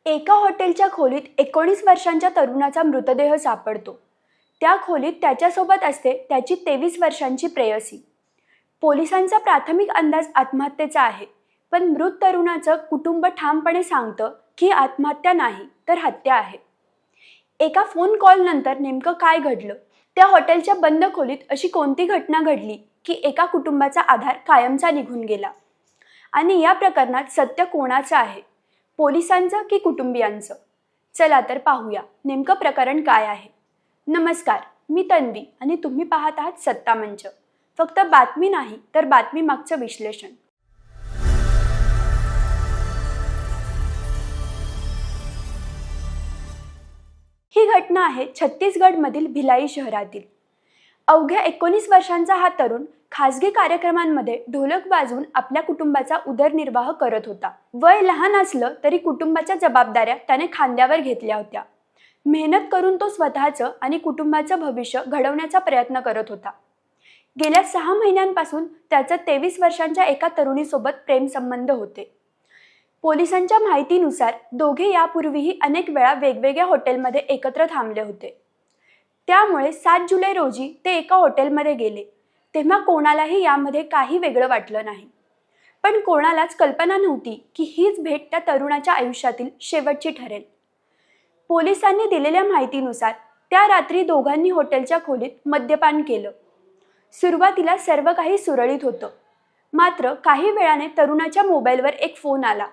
एका हॉटेलच्या खोलीत 19 वर्षांच्या तरुणाचा मृतदेह सापडतो. त्या खोलीत त्याच्यासोबत असते त्याची 23 वर्षांची प्रेयसी. पोलिसांचा प्राथमिक अंदाज आत्महत्येचा आहे, पण मृत तरुणाचं कुटुंब ठामपणे सांगतं की आत्महत्या नाही तर हत्या आहे. एका फोन कॉल नंतर नेमकं काय घडलं? त्या हॉटेलच्या बंद खोलीत अशी कोणती घटना घडली की एका कुटुंबाचा आधार कायमचा निघून गेला? आणि या प्रकरणात सत्य कोणाचं आहे, पोलिसांचं की कुटुंबियांचं? चला तर पाहूया नेमकं प्रकरण काय आहे. नमस्कार, मी तन्वी आणि तुम्ही पाहत आहात सत्ता मंच. फक्त बातमी नाही तर बातमी मागचं विश्लेषण. ही घटना आहे छत्तीसगडमधील भिलाई शहरातील. अवघ्या 19 वर्षांचा हा तरुण खासगी कार्यक्रमांमध्ये ढोलक वाजवून आपल्या कुटुंबाचा उदरनिर्वाह करत होता. वय लहान असलं तरी कुटुंबाच्या जबाबदाऱ्या त्याने खांद्यावर घेतल्या होत्या. मेहनत करून तो स्वतःचं आणि कुटुंबाचं भविष्य घडवण्याचा प्रयत्न करत होता. गेल्या 6 महिन्यांपासून त्याचं 23 वर्षांच्या एका तरुणीसोबत प्रेमसंबंध होते. पोलिसांच्या माहितीनुसार दोघे यापूर्वीही अनेक वेळा वेगवेगळ्या हॉटेलमध्ये एकत्र थांबले होते. त्यामुळे 7 जुलै रोजी ते एका हॉटेलमध्ये गेले तेव्हा कोणालाही यामध्ये काही वेगळं वाटलं नाही. पण कोणालाच कल्पना नव्हती की हीच भेट त्या तरुणाच्या आयुष्यातील शेवटची ठरेल. पोलिसांनी दिलेल्या माहितीनुसार त्या रात्री दोघांनी हॉटेलच्या खोलीत मद्यपान केलं. सुरुवातीला सर्व काही सुरळीत होतं, मात्र काही वेळाने तरुणाच्या मोबाईलवर एक फोन आला.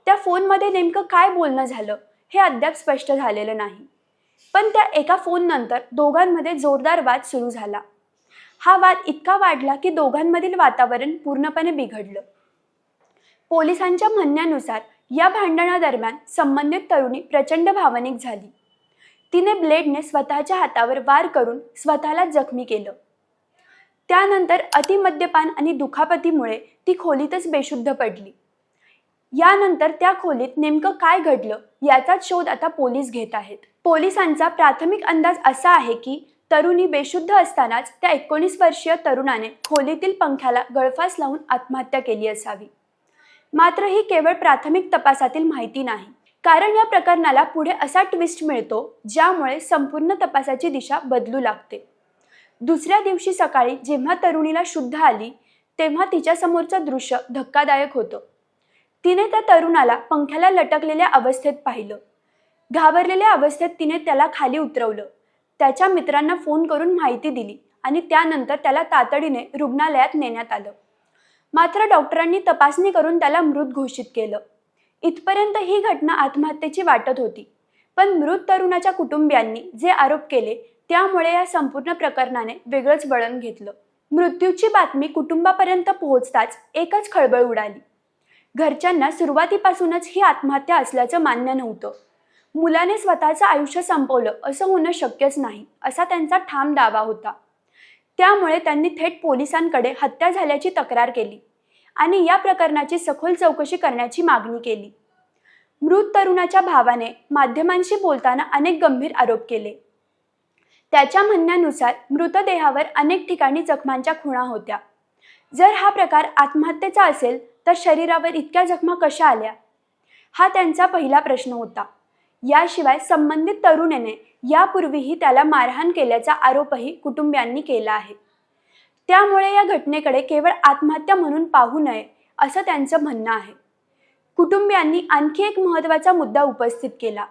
त्या फोनमध्ये नेमकं काय बोलणं झालं हे अद्याप स्पष्ट झालेलं नाही. पण त्या एका फोन नंतर दोघांमध्ये जोरदार वाद सुरू झाला. हा वाद इतका वाढला की दोघांमधील वातावरण पूर्णपणे बिघडलं. पोलिसांच्या म्हणण्यानुसार या भांडणादरम्यान संबंधित तरुणी प्रचंड भावनिक झाली. तिने ब्लेडने स्वतःच्या हातावर वार करून स्वतःला जखमी केलं. त्यानंतर अतिमद्यपान आणि दुखापतीमुळे ती खोलीतच बेशुद्ध पडली. यानंतर त्या खोलीत नेमकं काय घडलं याचाच शोध आता पोलीस घेत आहेत. पोलिसांचा प्राथमिक अंदाज असा आहे की तरुणी बेशुद्ध असतानाच त्या 19 वर्षीय तरुणाने खोलीतील पंख्याला गळफास लावून आत्महत्या केली असावी. मात्र ही केवळ प्राथमिक तपासातील माहिती नाही, कारण या प्रकरणाला पुढे असा ट्विस्ट मिळतो ज्यामुळे संपूर्ण तपासाची दिशा बदलू लागते. दुसऱ्या दिवशी सकाळी जेव्हा तरुणीला शुद्ध आली तेव्हा तिच्या समोरचं दृश्य धक्कादायक होतं. तिने त्या तरुणाला पंख्याला लटकलेल्या अवस्थेत पाहिलं. घाबरलेल्या अवस्थेत तिने त्याला खाली उतरवलं, त्याच्या मित्रांना फोन करून माहिती दिली आणि त्यानंतर त्याला तातडीने रुग्णालयात नेण्यात आलं. मात्र डॉक्टरांनी तपासणी करून त्याला मृत घोषित केलं. इथपर्यंत ही घटना आत्महत्येची वाटत होती, पण मृत तरुणाच्या कुटुंबियांनी जे आरोप केले त्यामुळे या संपूर्ण प्रकरणाने वेगळंच वळण घेतलं. मृत्यूची बातमी कुटुंबापर्यंत पोहोचताच एकच खळबळ उडाली. घरच्यांना सुरुवातीपासूनच ही आत्महत्या असल्याचं मान्य नव्हतं. मुलाने स्वतःचं आयुष्य संपवलं असं होणं शक्यच नाही असा त्यांचा ठाम दावा होता. त्यामुळे त्यांनी थेट पोलिसांकडे हत्या झाल्याची तक्रार केली आणि या प्रकरणाची सखोल चौकशी करण्याची मागणी केली. मृत तरुणाच्या भावाने माध्यमांशी बोलताना अनेक गंभीर आरोप केले. त्याच्या म्हणण्यानुसार मृतदेहावर अनेक ठिकाणी जखमांच्या खुणा होत्या. जर हा प्रकार आत्महत्येचा असेल तर शरीरावर इतक्या जखमा कशा आल्या, हा त्यांचा पहिला प्रश्न होता. याशिवाय संबंधित तरुणीने यापूर्वीही त्याला मारहाण केल्याचा आरोपही कुटुंबियांनी केला आहे. त्यामुळे या घटनेकडे केवळ आत्महत्या म्हणून पाहू नये असं त्यांचं म्हणणं आहे. कुटुंबियांनी आणखी एक महत्त्वाचा मुद्दा उपस्थित केला.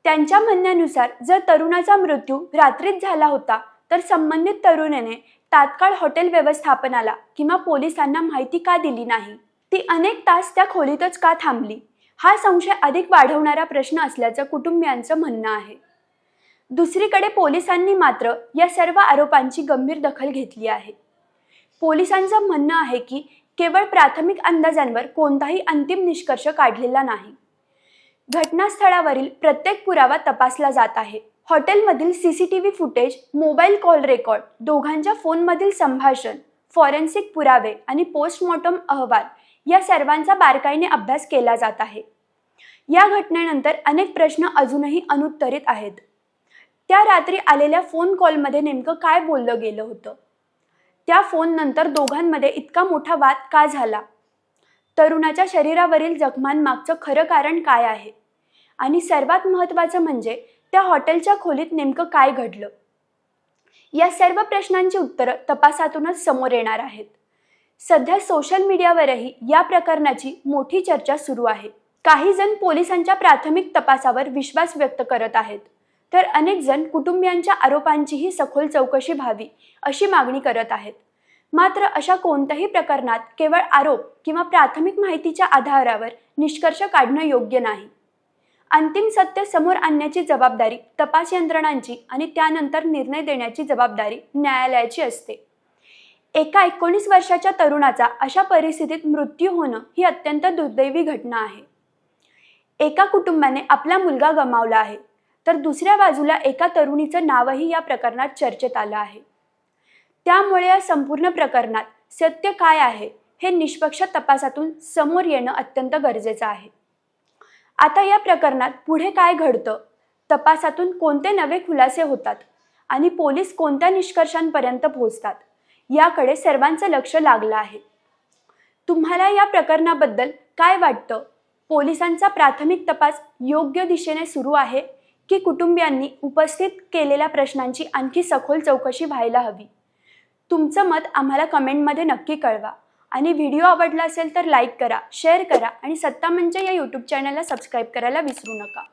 त्यांच्या म्हणण्यानुसार जर तरुणाचा मृत्यू रात्रीच झाला होता तर संबंधित तरुणीने तात्काळ हॉटेल व्यवस्थापनाला किंवा पोलिसांना माहिती का दिली नाही? ती अनेक तास त्या खोलीतच का थांबली? हा संशय अधिक वाढवणारा प्रश्न असल्याचं कुटुंबियांचं म्हणणं आहे. दुसरीकडे पोलिसांनी मात्र या सर्व आरोपांची गंभीर दखल घेतली आहे. पोलिसांचं म्हणणं आहे की केवळ प्राथमिक अंदाजांवर कोणताही अंतिम निष्कर्ष काढलेला नाही. घटनास्थळावरील प्रत्येक पुरावा तपासला जात आहे. हॉटेलमधील CCTV footage, mobile call record, दोघांच्या फोनमधील संभाषण, फॉरेन्सिक पुरावे आणि पोस्टमॉर्टम अहवाल या सर्वांचा बारकाईने अभ्यास केला जात आहे. या घटनेनंतर अनेक प्रश्न अजूनही अनुत्तरित आहेत. त्या रात्री आलेल्या फोन कॉलमध्ये नेमकं काय बोललं गेलं होतं? त्या फोन नंतर दोघांमध्ये इतका मोठा वाद का झाला? तरुणाच्या शरीरावरील जखमांमागचं खरं कारण काय आहे? आणि सर्वात महत्त्वाचं म्हणजे त्या हॉटेलच्या खोलीत नेमकं काय घडलं. या सर्व प्रश्नांची उत्तरं तपासातूनच समोर येणार आहेत. सध्या सोशल मीडियावरही या प्रकरणाची मोठी चर्चा सुरू आहे. काही जण पोलिसांच्या प्राथमिक तपासावर विश्वास व्यक्त करत आहेत, तर अनेक जण कुटुंबियांच्या आरोपांचीही सखोल चौकशी व्हावी अशी मागणी करत आहेत. मात्र अशा कोणत्याही प्रकरणात केवळ आरोप किंवा प्राथमिक माहितीच्या आधारावर निष्कर्ष काढणं योग्य नाही. अंतिम सत्य समोर आणण्याची जबाबदारी तपास यंत्रणांची आणि त्यानंतर निर्णय देण्याची जबाबदारी न्यायालयाची असते. एका 19 वर्षाच्या तरुणाचा अशा परिस्थितीत मृत्यू होणं ही अत्यंत दुर्दैवी घटना आहे. एका कुटुंबाने आपला मुलगा गमावला आहे, तर दुसऱ्या बाजूला एका तरुणीचं नावही या प्रकरणात चर्चेत आलं आहे. त्यामुळे या संपूर्ण प्रकरणात सत्य काय आहे हे निष्पक्ष तपासातून समोर येणं अत्यंत गरजेचं आहे. आता या प्रकरणात पुढे काय घडतं, तपासातून कोणते नवे खुलासे होतात आणि पोलीस कोणत्या निष्कर्षांपर्यंत पोहोचतात याकडे सर्वांचं लक्ष लागलं आहे. तुम्हाला या प्रकरणाबद्दल काय वाटतं? पोलिसांचा प्राथमिक तपास योग्य दिशेने सुरू आहे की कुटुंबियांनी उपस्थित केलेल्या प्रश्नांची आणखी सखोल चौकशी व्हायला हवी? तुमचं मत आम्हाला कमेंटमध्ये नक्की कळवा आणि व्हिडिओ आवडला असेल तर लाईक करा, शेअर करा आणि सत्ता मंच या यूट्यूब चॅनलला सबस्क्राईब करायला विसरू नका.